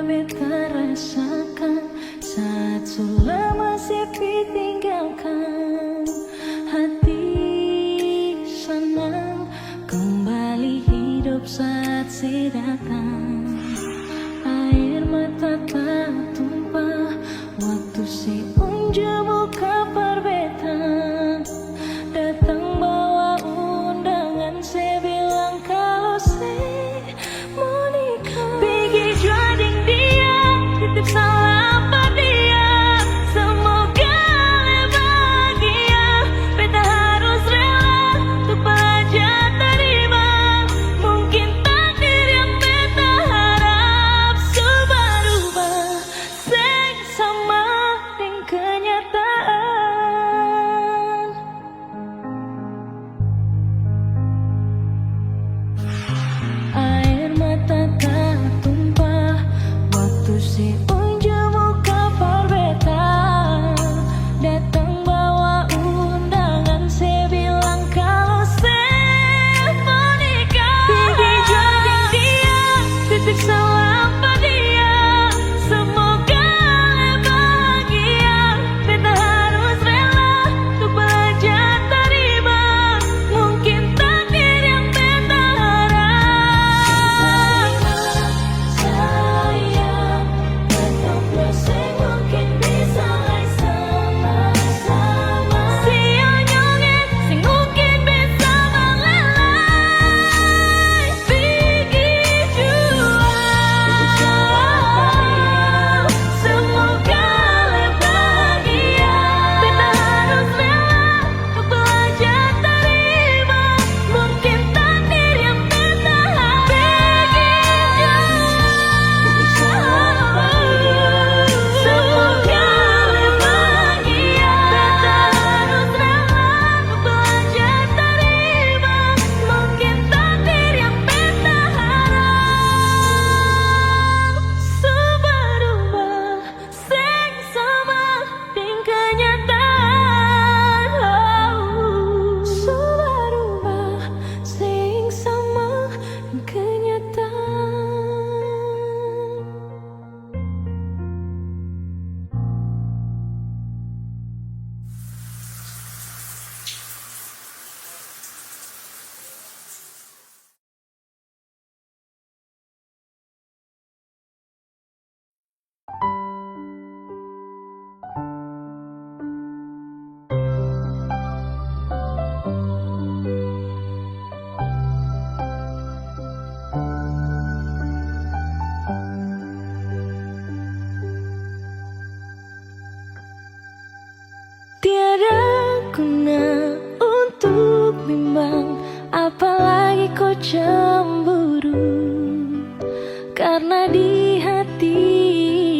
beta rasakan saat selama sepi tinggalkan. Hati senang kembali hidup saat si datang. Air mata tak tumpah waktu si unjuk buka perbetan. Datang bawa undangan, saya bilang kalau saya mau nikah. Pergi juading dia, titip salam pada dia. Semoga bahagia, beta harus rela untuk belajar terima. Mungkin takdir yang beta harap subah-ubah, seng sama dengan kenyataan. Air mata tak tumpah waktu si unjuk buka perbetan. Datang bawa undangan, saya bilang kalau saya mau nikah. Pergi jualin dia, titip salam pada dia. Semoga bahagia, beta harus rela untuk belajar terima. Mungkin takdir yang beta harap. Sayang, tetap bersaing mungkin bisa sama-sama. Sionyongnya sing mungkin bisa melelai. Pergi jual, semoga bahagia, beta harus rela untuk belajar terima. Mungkin takdir yang beta harap. Pergi jual, semoga bahagia, beta harus rela untuk belajar terima. Mungkin takdir yang beta harap subah-ubah, seng sama dengan kenyataan. Subah-ubah, seng sama dengan kenyataan. Tiada guna untuk bimbang, apalagi kau cemburu. Karena di hati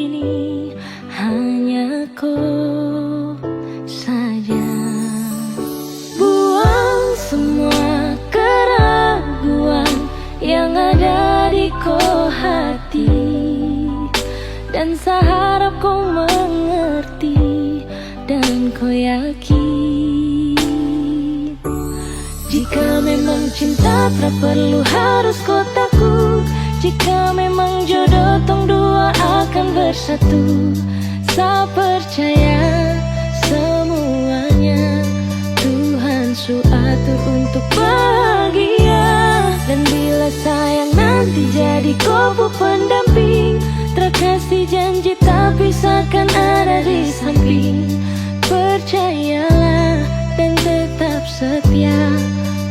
ini hanya kau saja. Buang semua keraguan yang ada di kau hati, dan saya harap kau mengerti dan kau yakin. Jika memang cinta tak perlu harus kau takut. Jika memang jodoh tong dua akan bersatu. Saya percaya semuanya Tuhan su atur untuk bahagia. Dan bila sayang nanti jadi kau pendamping, terkasih janji tapi seakan ada di samping. Percayalah dan tetap setia,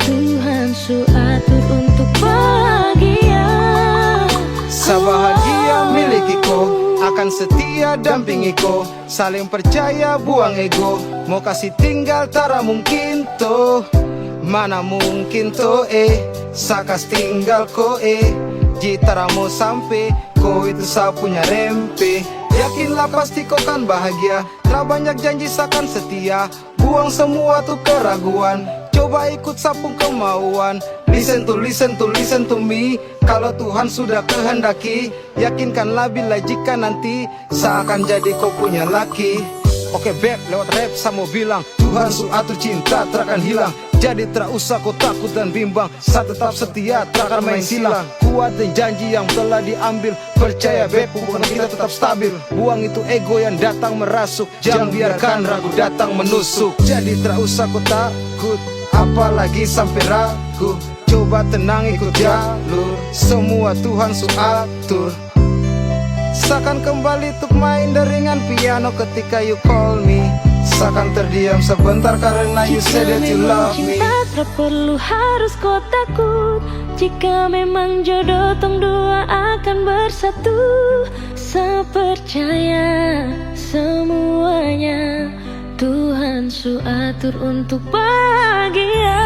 Tuhan su atur untuk bahagia. Sabahagia miliki ko, akan setia dampingi ko. Saling percaya buang ego, mau kasih tinggal tara mungkin to. Mana mungkin to sakas tinggal ko jitara mau sampai ko itu sa punya rempe. Yakinlah pasti kau kan bahagia, tak banyak janji sakan setia. Buang semua tuh keraguan, coba ikut sapung kemauan. Listen to me. Kalau Tuhan sudah kehendaki, yakinkanlah bila jika nanti seakan jadi kau punya laki. Oke beb, lewat rap saya mau bilang, Tuhan su atur cinta terakan hilang. Jadi tak usah kau takut dan bimbang, saya tetap setia, takkan main silang. Kuatin janji yang telah diambil, percaya bepu bukan kita tetap stabil. Buang itu ego yang datang merasuk, jangan biarkan ragu datang menusuk. Jadi tak usah kau takut, apalagi sampai ragu. Coba tenang ikut jalur, semua Tuhan su atur. Seakan kembali untuk main deringan piano ketika you call me. Seakan terdiam sebentar karena you said that you love me. Cinta tak perlu harus kau takut, jika memang jodoh tong dua akan bersatu. Saya percaya semuanya Tuhan su atur untuk bahagia.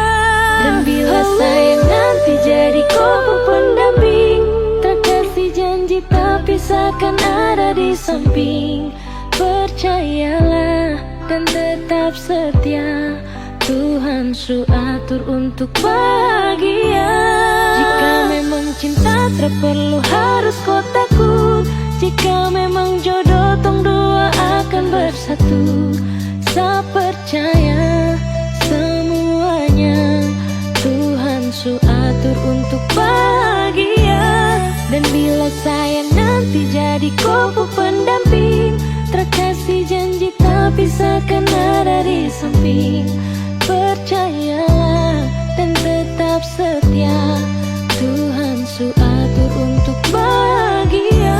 Dan bila sayang nanti jadi kau pendamping, tak kasih janji tapi seakan ada di samping. Percayalah dan tetap setia, Tuhan su atur untuk bahagia. Jika memang cinta tak perlu harus kau takut, jika memang jodoh tong dua akan bersatu. Saya percaya semuanya Tuhan su atur untuk bahagia. Dan bila sayang nanti jadi kau pendamping, terkasih janji tapi seakan ada di samping. Percayalah dan tetap setia, Tuhan su atur untuk bahagia.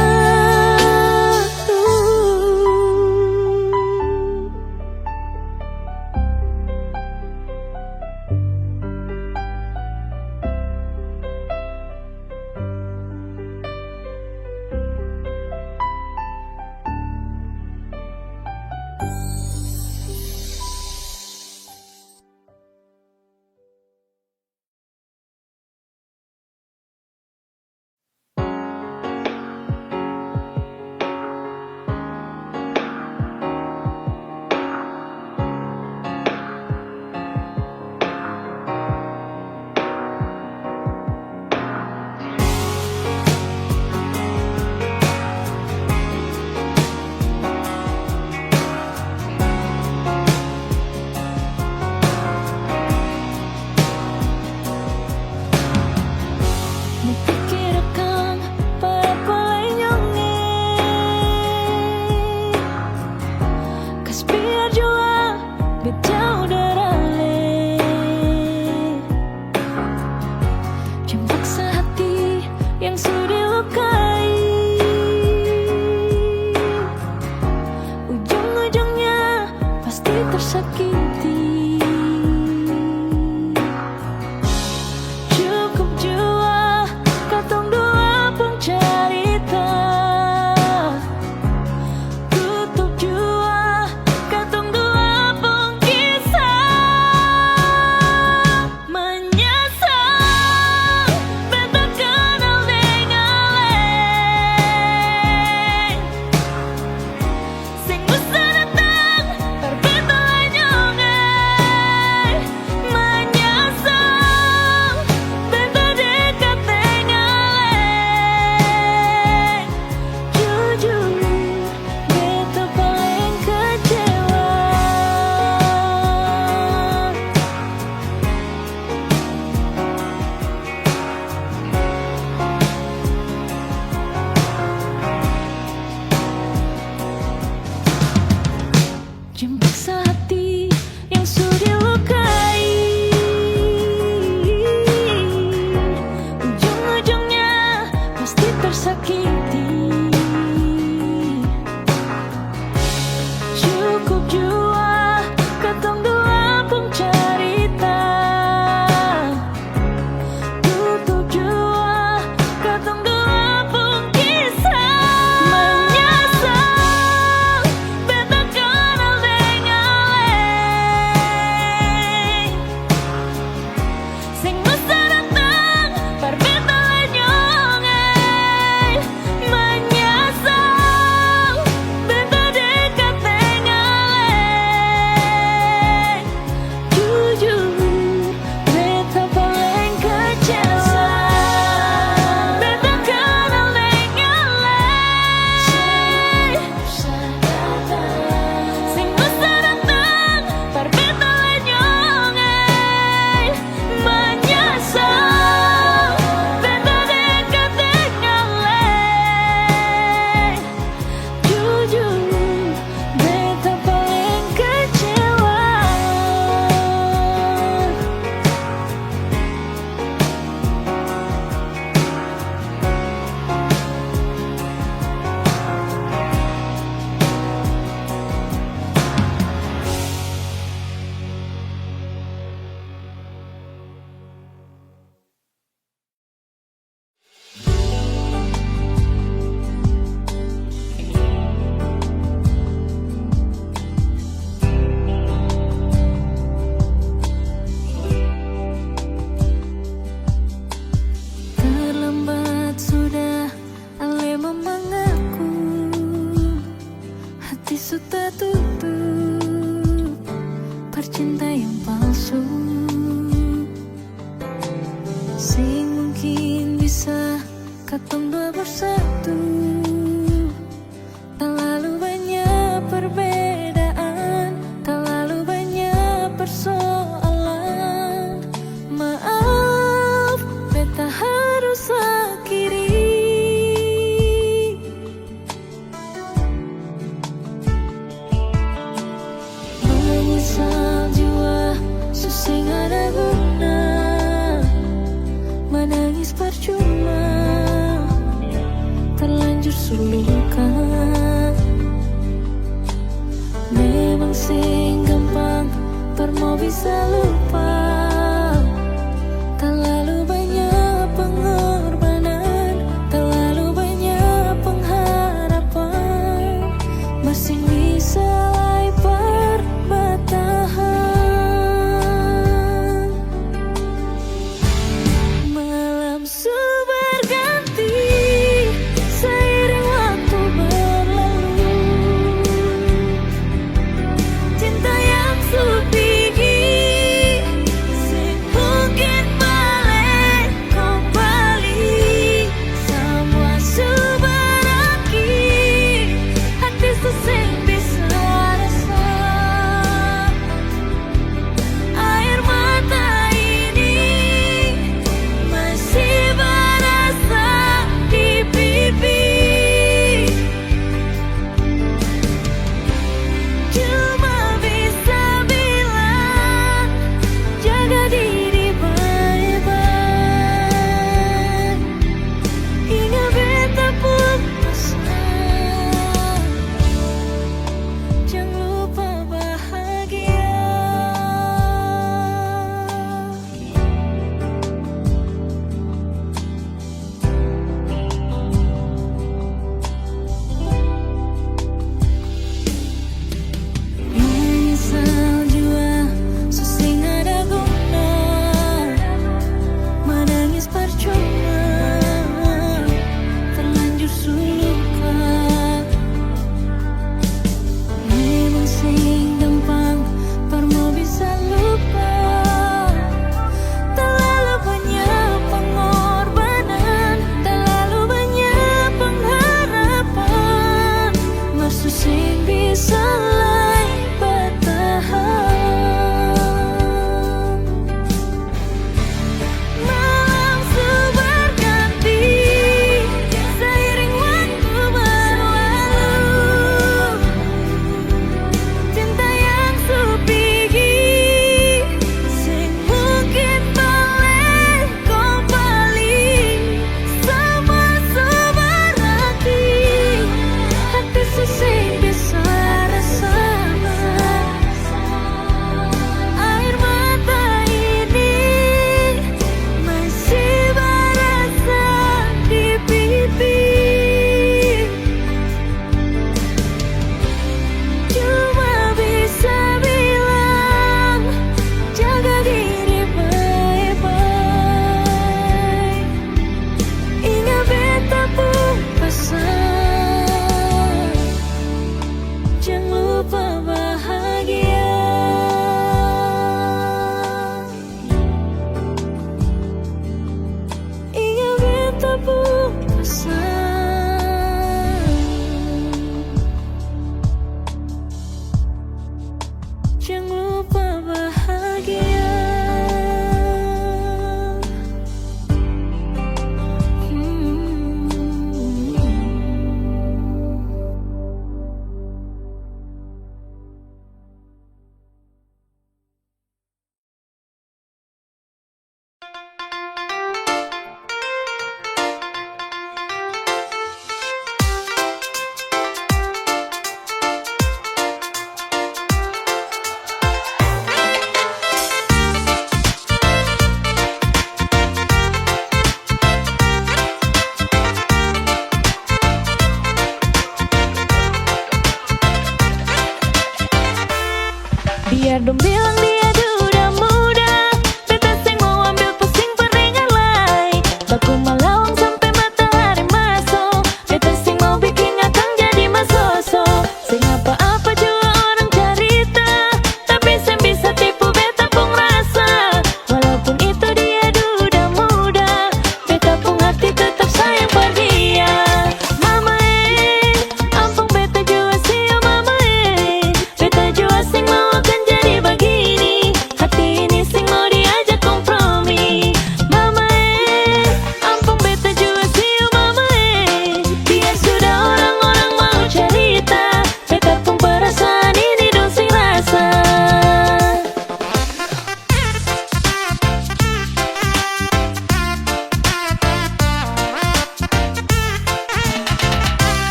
bongkar cinta yang palsu. Sing mungkin bisa katong dua bersatu. Terlalu banyak perbedaan, terlalu banyak persoalan. Maaf, beta harus akhiri. Menyesal jua, susah ada guna. Menangis percuma, terlanjur suluka. Memang sing gampang, mau bisa lupa. Terlalu banyak pengorbanan, terlalu banyak pengharapan. Masih bisa lai perbatahan. Malam berganti seiring waktu berlalu. Cinta yang su tinggi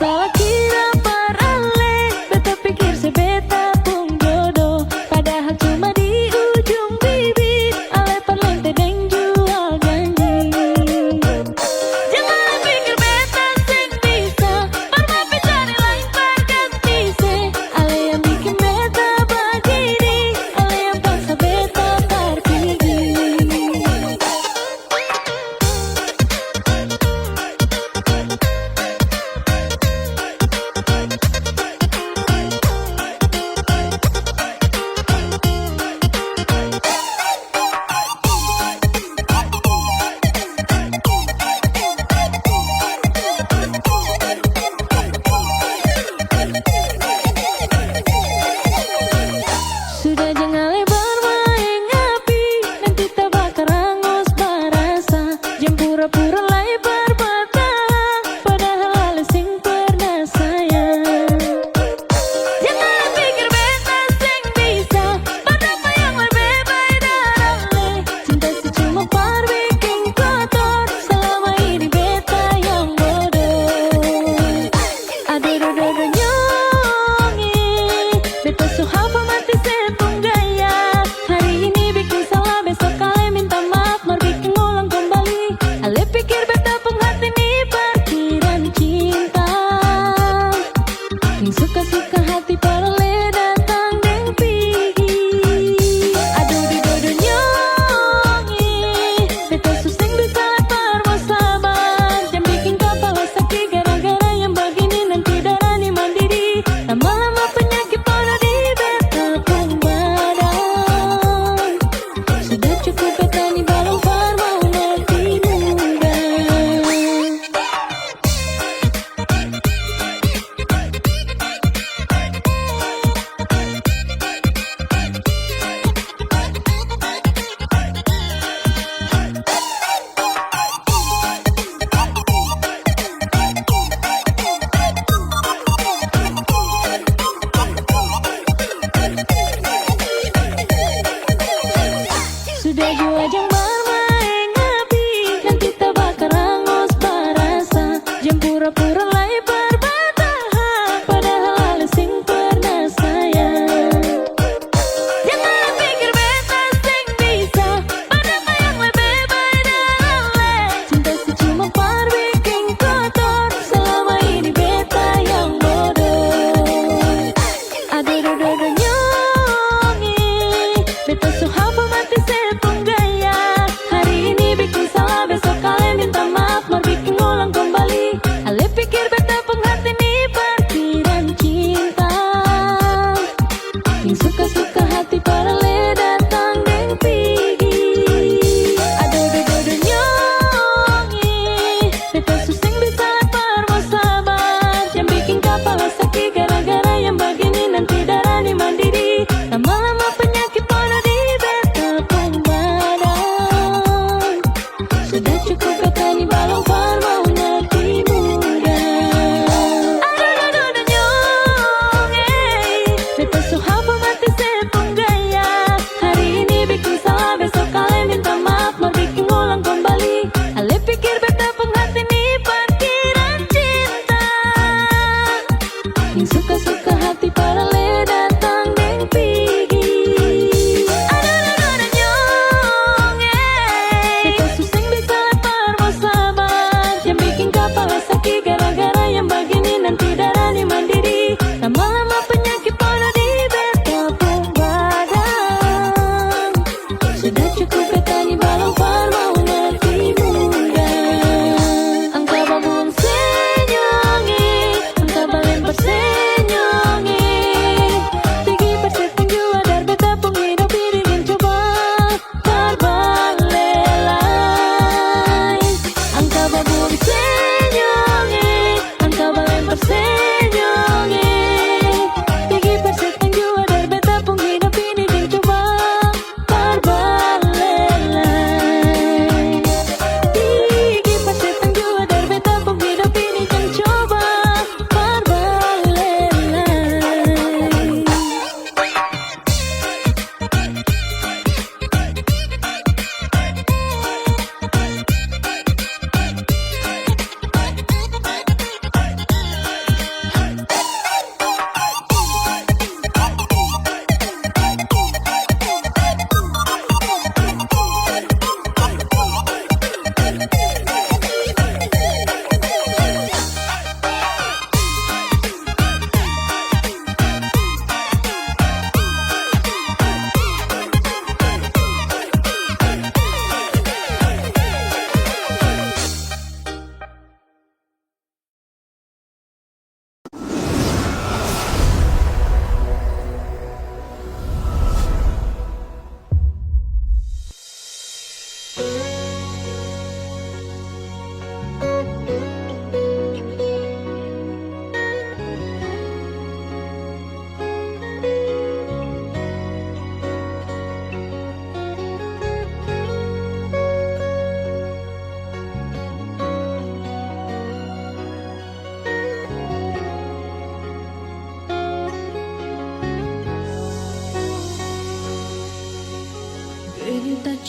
Salah kira parale, beta pikir sebeta pun jodoh. Padahal cuma di ujung bibir, ale parlente deng jual janji. Jangan pikir beta seng bisa, pernah cari lain perganti se. Ale yang bikin beta begini, ale yang paksa beta pergi.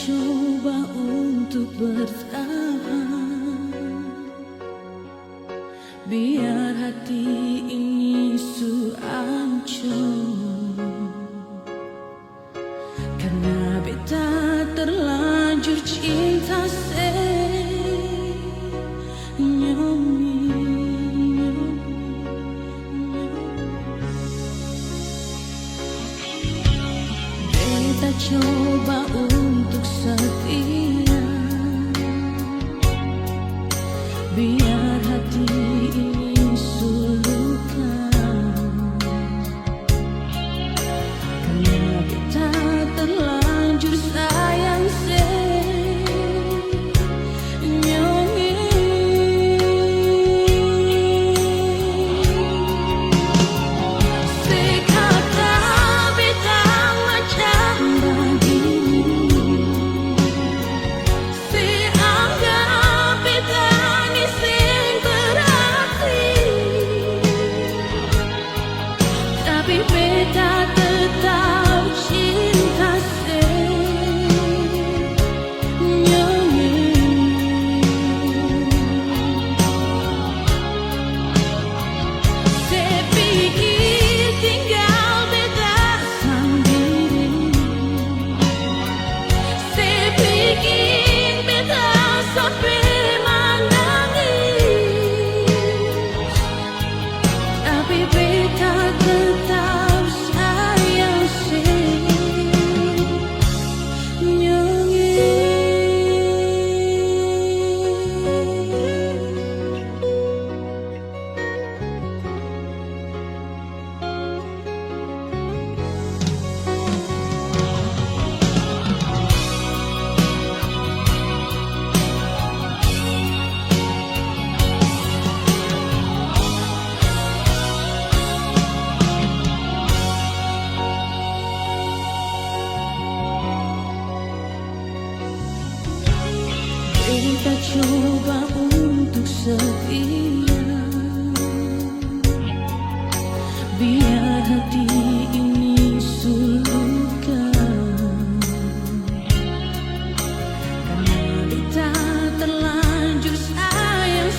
coba untuk bertahan, biar hati ini hancur, karena beta terlanjur cinta beta coba untuk setia, biar hati ini sulukan, karena beta terlanjur sayang tapi beta tetap cinta sepikir tinggal beta sendiri, sepikir beta sampai menangis, tapi beta tetap sayang beta coba untuk setia, biar hati ini sulukan, karena beta terlanjur sayang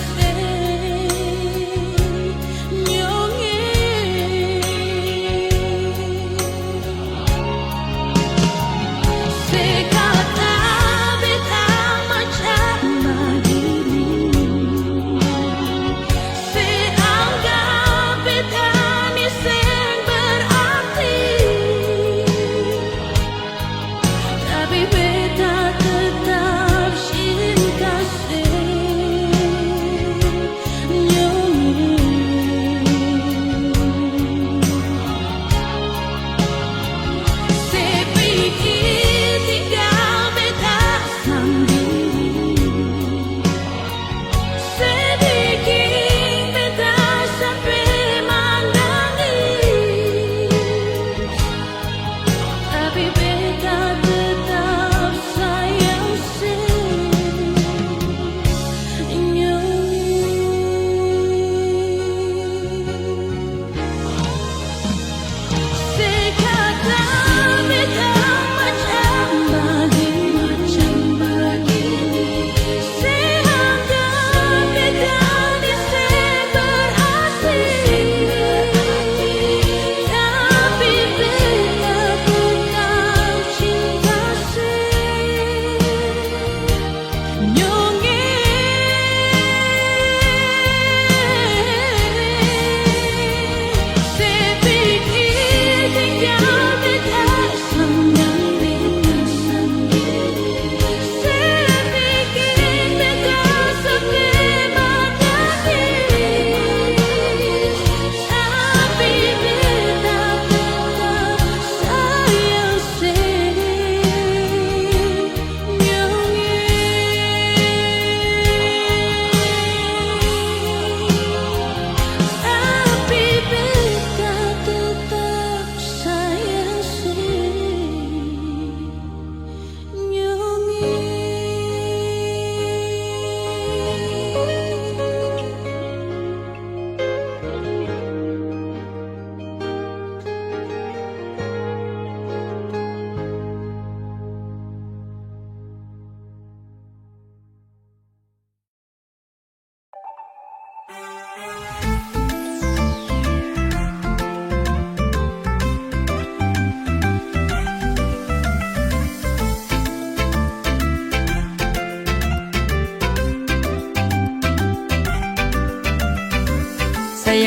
seanggap beta ni sen berarti.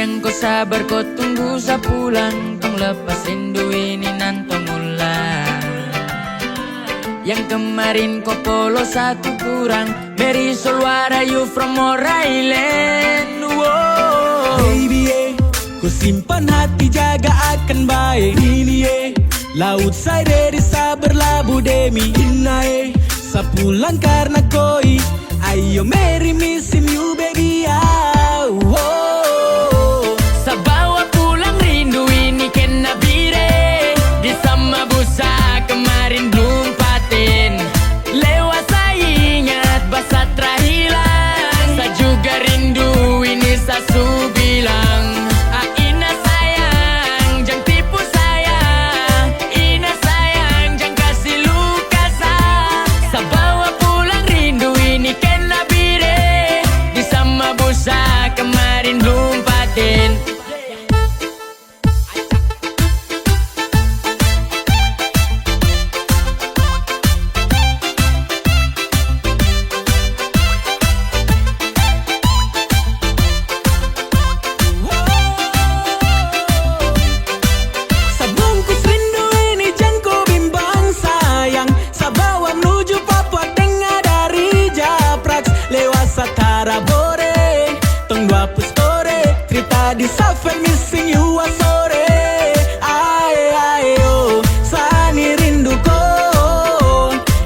sayang kau sabar kau tunggu sepulang, tong lepas rindu ini nantong ulang. Yang kemarin kau polos aku kurang, very soul what are you from More Island. Wow. Baby ku simpan hati jaga akan baik. Ini laut saya desa berlabuh demi inai. Sepulang karena koi, ayo marry me sim you baby ah. Wow. Sabawa pulang rindu ini kena bire, di sama busa kemarin belum paten. Lewat saya ingat basa terhilang, sa juga rindu ini sasu bilang. Ina sayang jangan tipu saya, Ina sayang jangan kasih luka sa. Sabawa pulang rindu ini kena bire, di sama busa kemarin belum paten. Sabungkus rindu ini jangan kau bimbang sayang. Sabawa menuju Papua Tengah dari Japraks. Lewat Satara Bore, tong 20 sore. Cerita di Safel missing you a sore. Ae oh, sani rindu ko,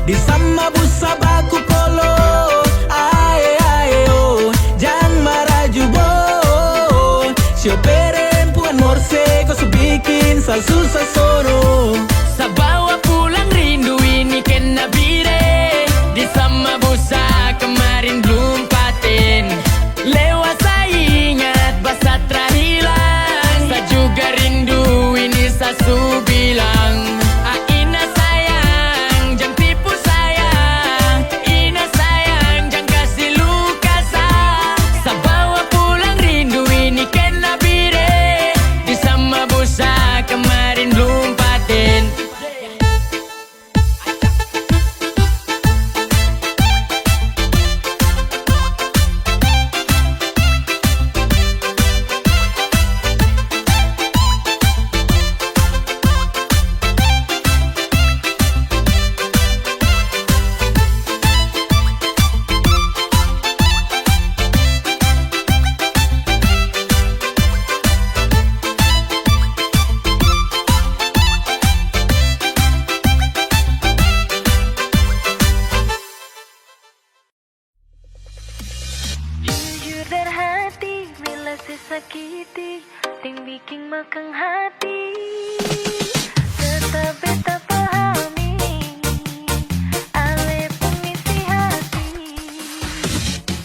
di sama busa baku polo. Ae oh, jangan marah jubo. Siopere puan morse, kau bikin susah sono. Sabawa pulang rindu ini kena bire, di sama busa kemarin belum paten. Lewat saya ingat basa terhilang, sa juga rindu ini sasu bilang. Ina sayang jangan tipu saya, Ina sayang jangan kasih luka sa. Sabawa pulang rindu ini kena bire, di sama busa kemarin belum paten. Jujur dari hati, bila sesakiti, ting bikin makang hati. Tetap beta pahami, ale pengisi hati.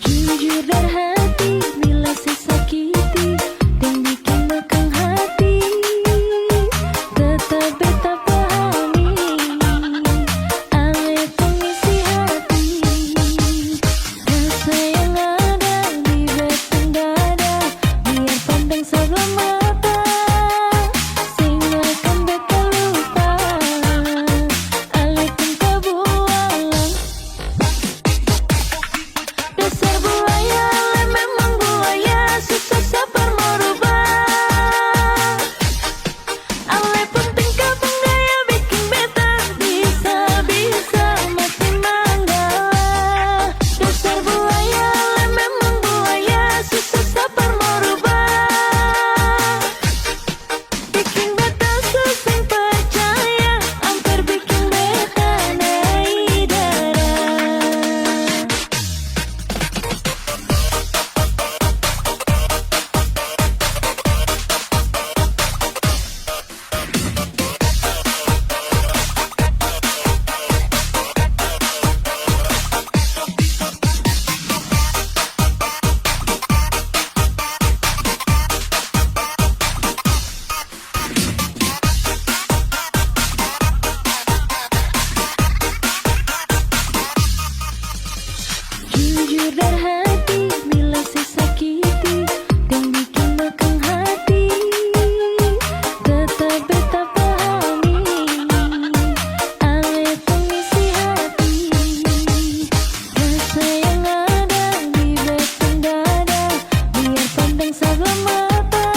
Jujur dari hati, bila sesakiti, ting bikin makang hati. Tetap beta pahami, ale pengisi hati. Rasa yang ada di batang dada, biar pandang sebelah mata, sing akan beta lupa, alaikum kebualan. Dasar buaya, ale memang buaya, susah sabar merubah. Ale penting kabung daya bikin beta bisa-bisa mati manggala. Dasar buaya, ale memang buaya, susah sabar merubah. Bikin beta susah percaya, hampir bikin beta naik darah. Jujur dari hati, bila sesakiti, ting bikin makang hati. Tetap beta pahami, ale pengisi hati. Rasa yang ada di batang dada, biar pandang sebelah mata,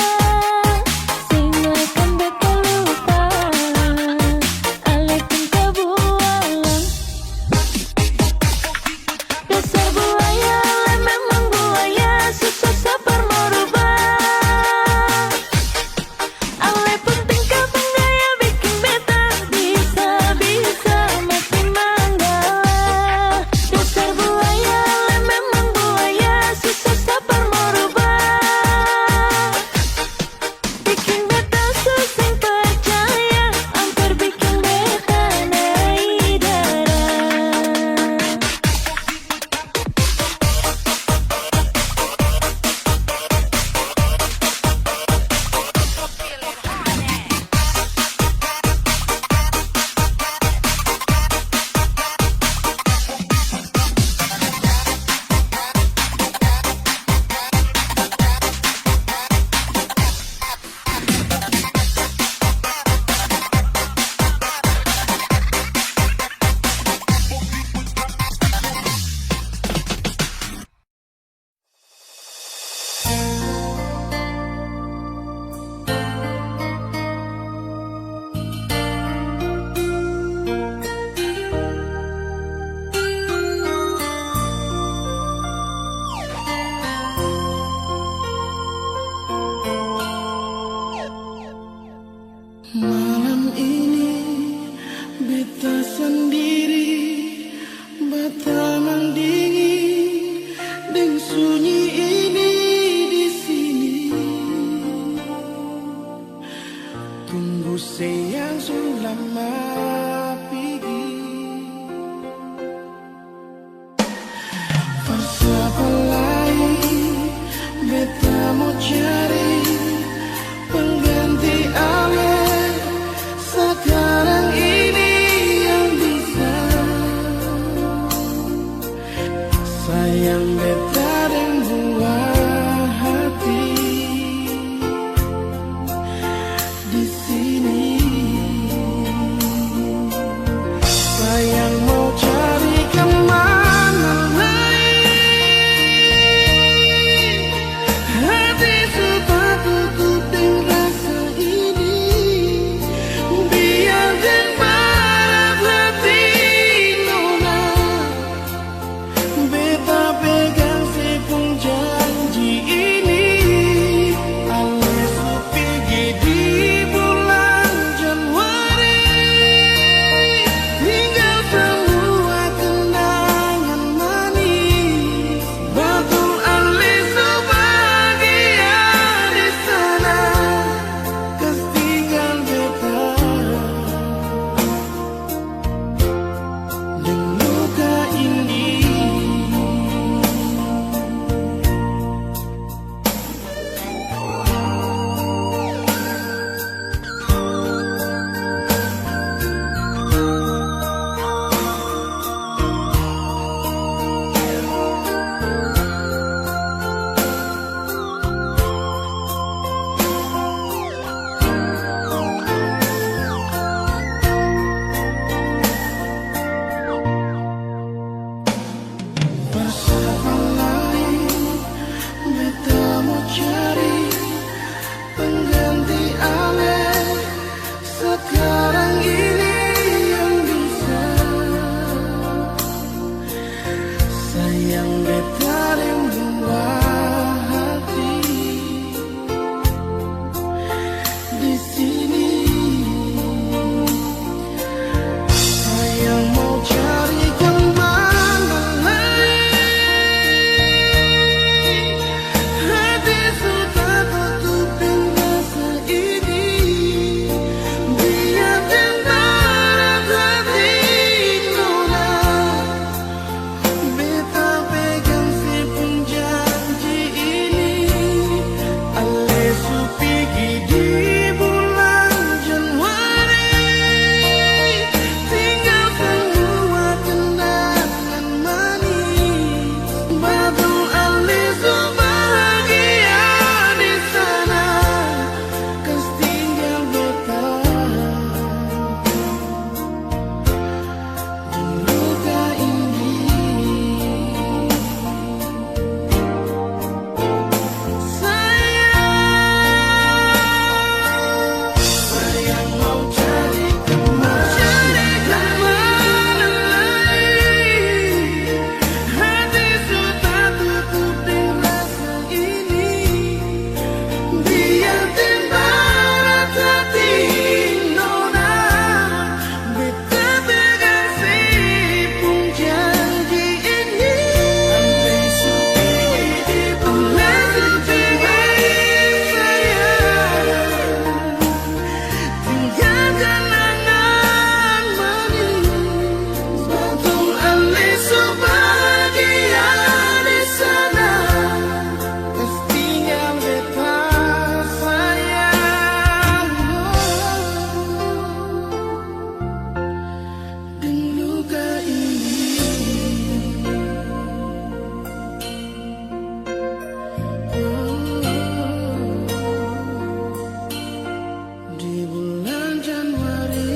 Sayang beta dan buah hati di sini. Sayang mau cari kemana lain, hati sudah tutup dengan rasa ini. Biar dan barat hati nona, beta pegang sepung janji ini. Alis pergi di bulan Januari, tinggal semua kenangan manis. Betul alis bahagia di sana, kas tinggal beta dengan luka ini. Bersama lain, beta mau cari pengganti alih sekarang ini yang bisa. Sayang beta dan buah hati di sini. Sayang mau cari kemana lain, hati sudah tutup dengan rasa ini. Biar dan barat hati nona, beta pegang sepung janji ini. Alis pergi di bulan Januari, tinggal semua kenangan manis. Betul alis bahagia di sana, kas tinggal beta dengan luka ini. Sayang mau cari kemana lain, hati sudah tutup dengan rasa ini. Biar dan barat hati nona, beta pegang sepung janji ini. Alis pergi di bulan sayang, tinggal kenangan manis. Betul alis bahagia di sana, kas tinggal beta sayang dengan luka ini. Di bulan Januari.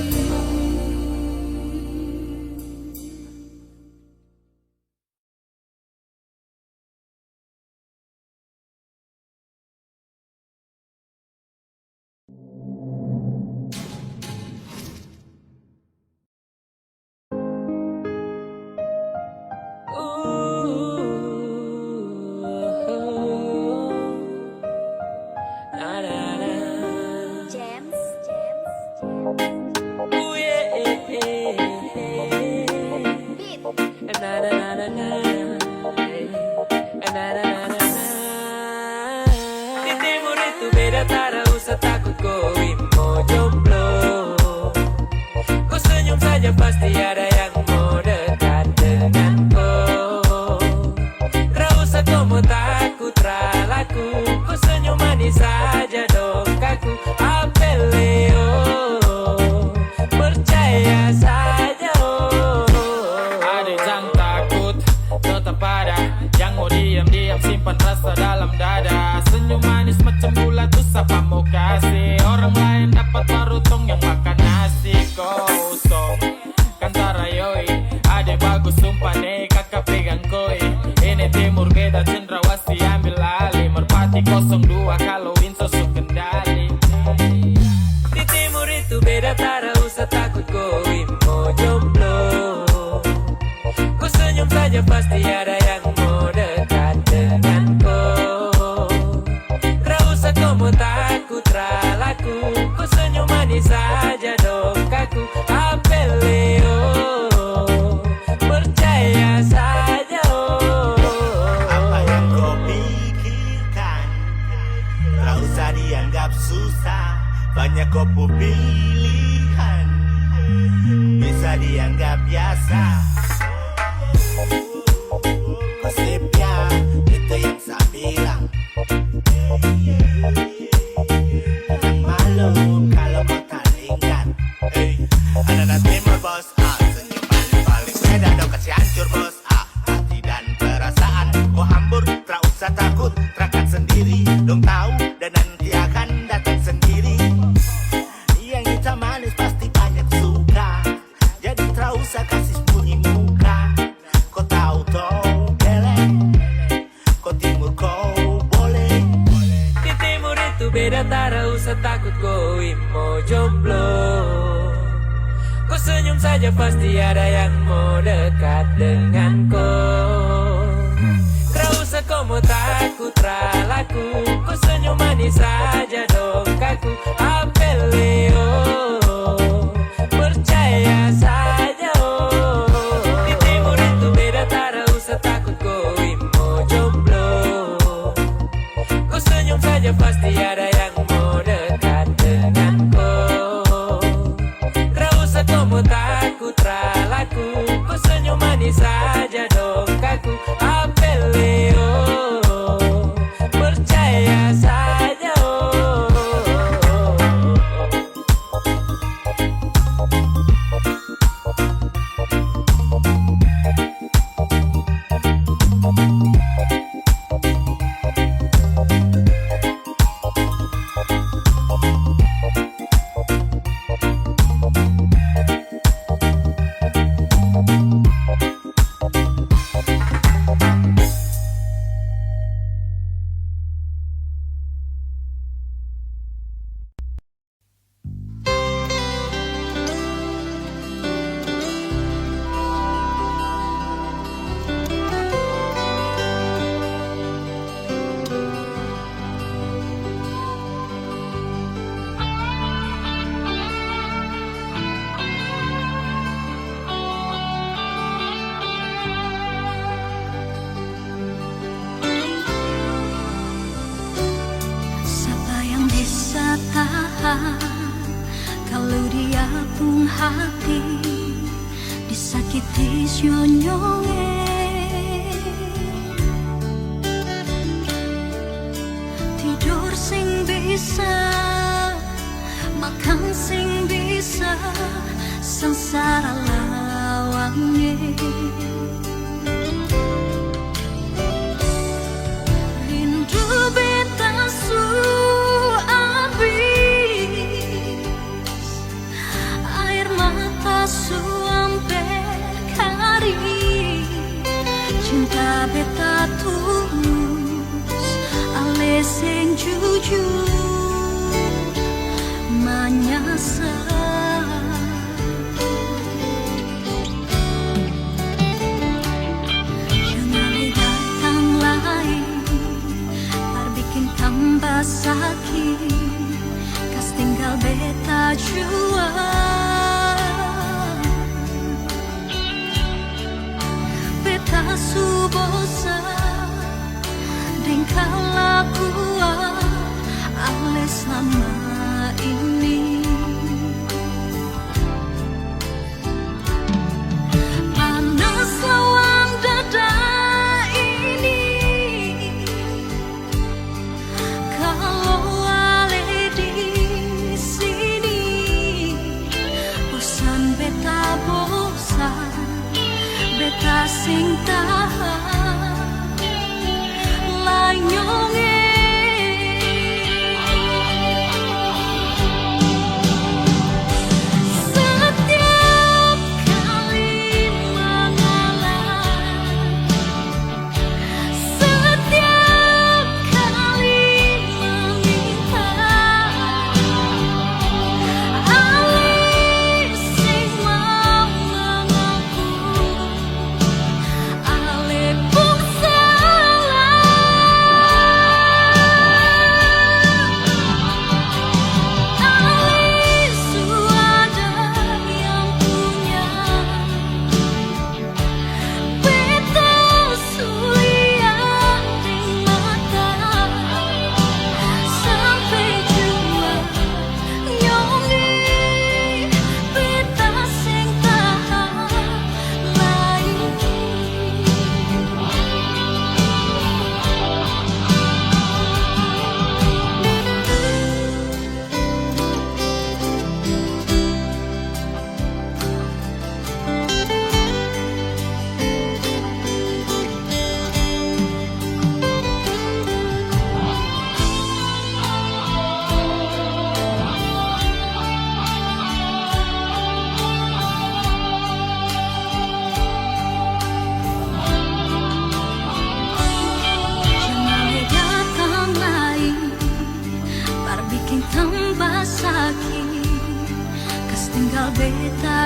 Di timur itu beda, tak usah takut kau mau jomblo. Kau senyum saja pasti ada yang mau dekat dengan kau. Tak usah kau mau takut ralaku, kau senyum manis saja dong kaku. Apeleo, percaya saja. Ada yang takut, tetap ada. mau diam-diam simpan rasa dalam dada. Senyum manis macam gula tuh siapa mau kasih. Orang lain dapat baru tong yang makan nasi kosong. Kan tarayoi, ade bagus sumpah nih kakak pegang koi. Ini timur beda cendrawasih ambil alih. Merpati 02 kalau Winso su kendali. Di timur itu beda, tak usah takut koi mau jomblo. Ku senyum saja pasti ada yang mau dekat denganku. Tak usah kau mau takut ralaku. Ku senyum manis saja dong kaku. Apeleo, percaya saja oh. Apa yang kau pikirkan tak usah dianggap susah. Banyak kau pilihan bisa dianggap biasa. Konsepnya itu yang saya bilang. Jangan malu kalau kau tak ingat. Anak-anak timur bos, senyum paling-paling beda dong kasih hancur bos. Hati dan perasaan kau hambur, tak usah takut, terangkat sendiri. Dong tahu dan nanti akan datang sendiri. Yang hitam manis pasti banyak suka. Jadi tak usah kasih sembunyi muka. Kau tahu toh belek, kau timur kau boleh. Di timur itu beda, tak usah takut koi mau jomblo. Kau senyum saja pasti ada yang mau dekat denganku. Tak usah kau mau takut ralaku. Kau senyum manis saja dong kaku. Apeleo, percaya saja oh. Di timur itu beda, tak usah takut koi mau jomblo. Kau senyum saja pasti ada yang mau dekat denganku. Tak usah kau mau takut ralaku. Kau senyum manis saja dong kaku. Apeleo, percaya saja oh. Siapa yang bisa tahan kalau dia pun hati disakiti nyonyonge. Tidur sing bisa, makan sing bisa, sengsara lawange. Rindu beta su habis, air mata su amper kari. Cinta beta tulus, ale sing jujur menyesal. Jangan datang lagi, tar bikin tambah sakit. Kas tinggal beta jua. Beta su bosan dengan kelakuan ale selama ini. Panas lawang dada ini kalau ale di sini. Bosan beta bosan, beta sing tahan.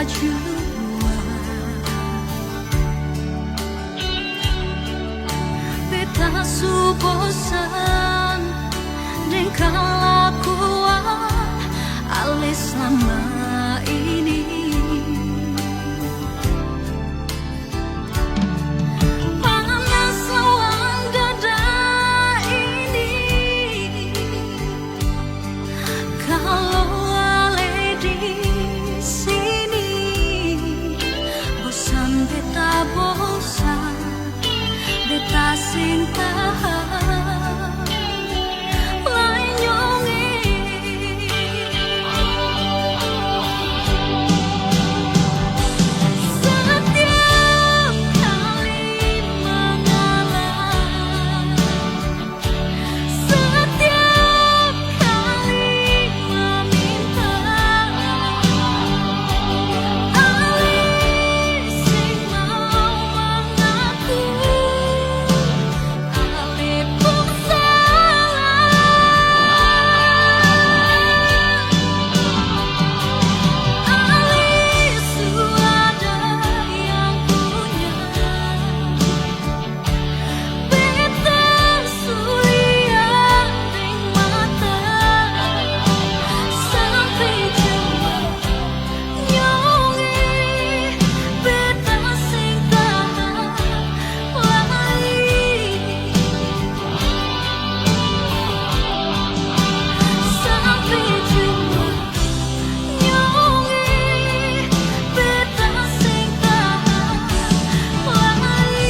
jua beta su bosan dan kelakuan alis selama ini. Panas lawan dada ini kalau ale di sini. Bosan beta bosan, beta sing tahan lain nyongi. Setiap kali mengalah, setiap kali meminta, alih sing mau mengaku, alih pun salah, alih suada yang punya. Beta sulian deng mata sampai jua nyongi. Beta sing tahan lagi sampai jua nyongi. Beta sing tahan lagi.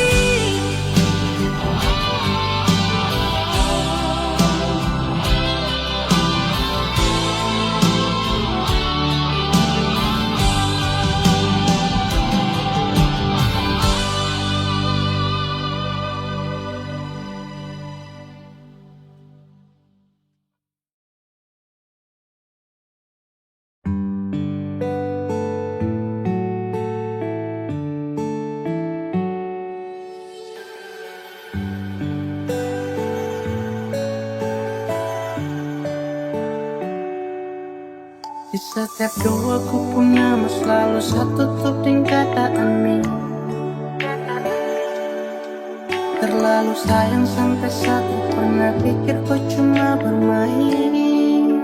Di setiap doa ku punya mas selalu satu tuding kata amin. Terlalu sayang sampai satu pernah pikir kau cuma bermain.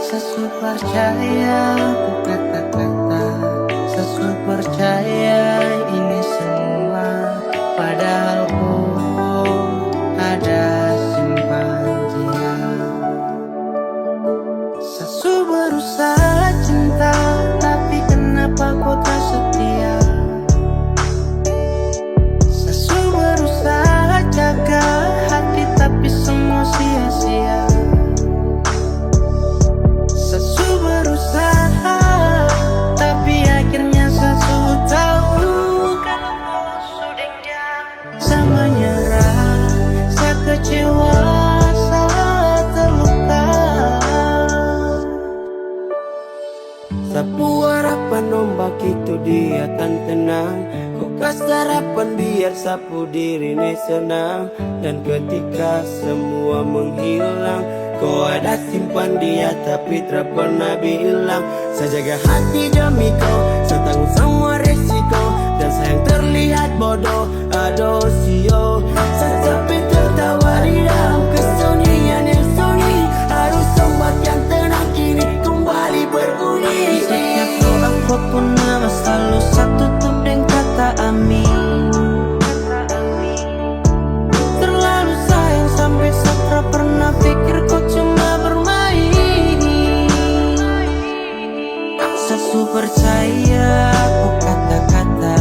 Sesu percaya ku kata-kata, sesu percaya ini semua. Padahal ku ada simpan dia. Sesu berusaha cinta, tapi kenapa kau tak setia? Sesu berusaha jaga hati, tapi semua sia-sia. Sesu berusaha, tapi akhirnya sesu tahu kalau sudah dia. Saya menyerah, saya kecewa, saya terluka. Sapu harapan ombak itu dia akan tenang. Kau kasih harapan biar sapu diri ini senang. Dan ketika semua menghilang, kau ada simpan dia tapi tak pernah bilang. Saya jaga hati demi kau, saya tanggung semua resiko. Dan sayang terlihat bodoh, aduh sio. Saya sampai tertawa di dalam kesunyian yang sunyi. Harus ombak yang tenang kini kembali berbunyi. Setiap doa ku punya mas selalu satu tuding kata amin. Terlalu sayang sampai saya pernah pikir kau cuma bermain. Sesu percaya ku kata-kata,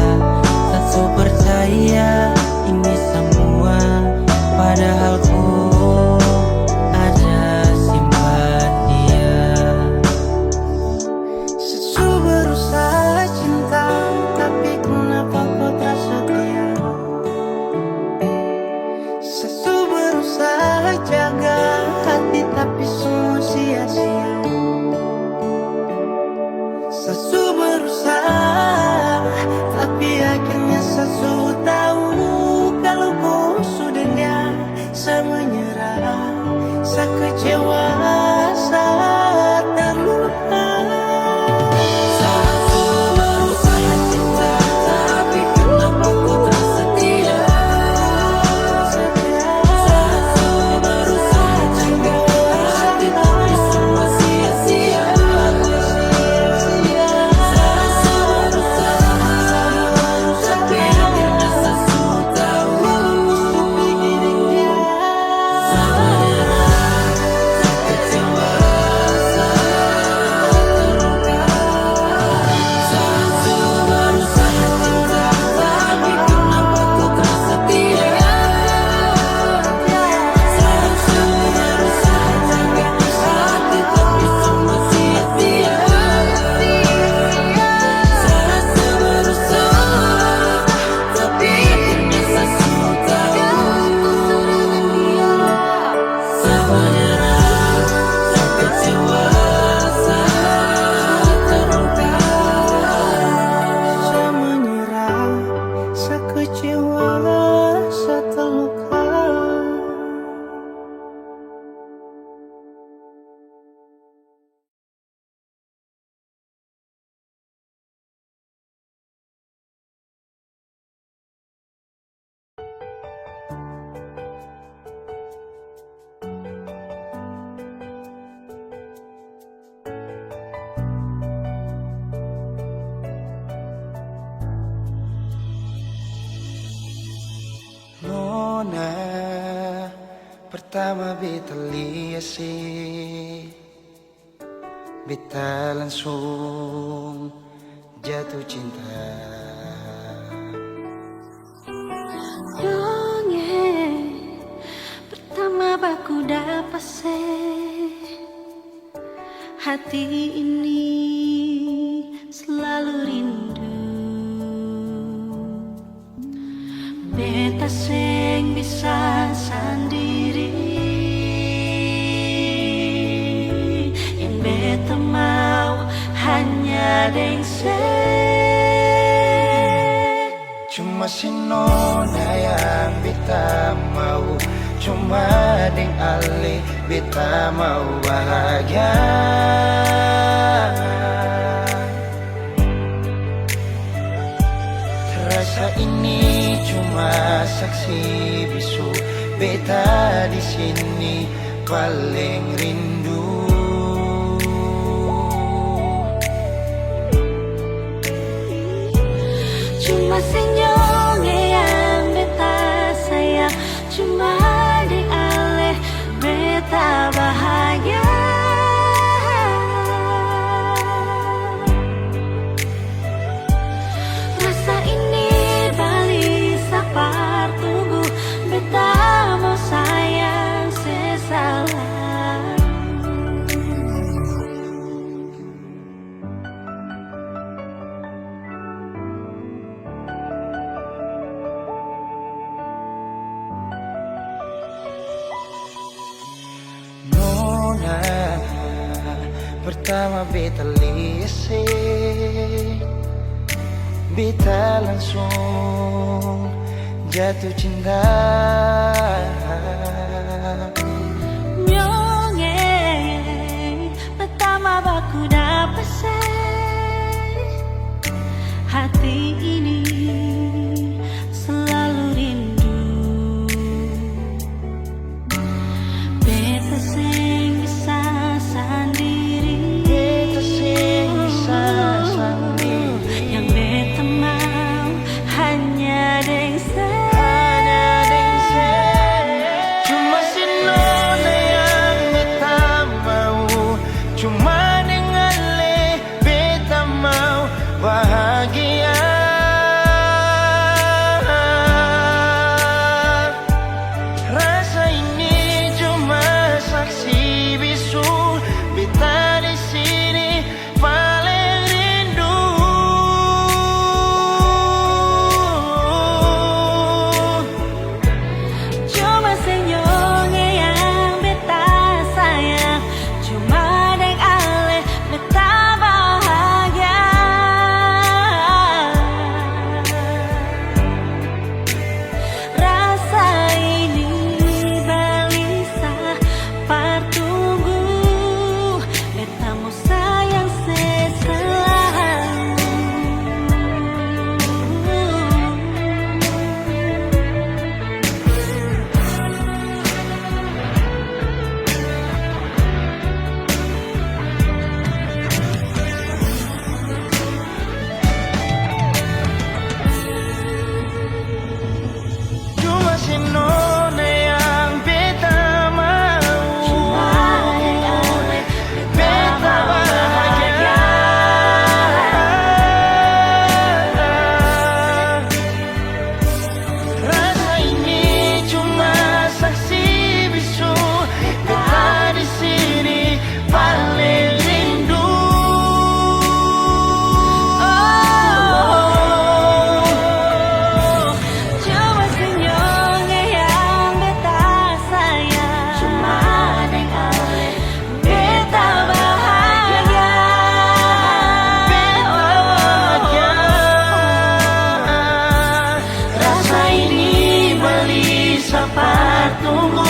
sesu percaya ini semua. Padahal ku ada simpan dia. Sesu berusaha cinta, tapi kenapa kau tak setia? Sesu berusaha jaga hati, tapi semua sia-sia. Sesu berusaha, tapi akhirnya sesu tahu kalau kau sudah dia. Saya menyerah, saya kecewa, saya terluka. Pertama beta lihat beta langsung jatuh cinta. Dongeng pertama baku dapat hati ini selalu rindu. Beta sing bisa sendiri, yang beta mau hanya dengse. Cuma si nona yang beta mau, cuma deng ale beta mau bahagia. Rasa ini cuma saksi bisu, beta di sini paling rindu. Cuma senyum yang beta sayang, cuma di aleh beta bahagia. Rasa ini balik sapar tunggu, beta mau sayang sesalah. Nona pertama beta lihat beta langsung jatuh cinta. Nyongeng pertama baku dapat hati ini selalu rindu. Beta sing bisa sendiri, Beta sing bisa sendiri, yang beta mau hanya dengse. cuma si nona yang beta mau, cuma dengan le beta mau bahagia. Rasa ini cuma saksi bisu, beta di sini paling rindu. Cuma senyum yang beta sayang, cuma deng ale beta bahagia. Rasa ini balisa partunggu, beta mau sayang seselalu. Cuma si nona yang beta mau, beta bahagia. Rasa ini cuma saksi bisu, beta di sini paling rindu. Cuma senyum yang beta sayang, cuma deng ale beta bahagia. Rasa ini beli sapar tunggu,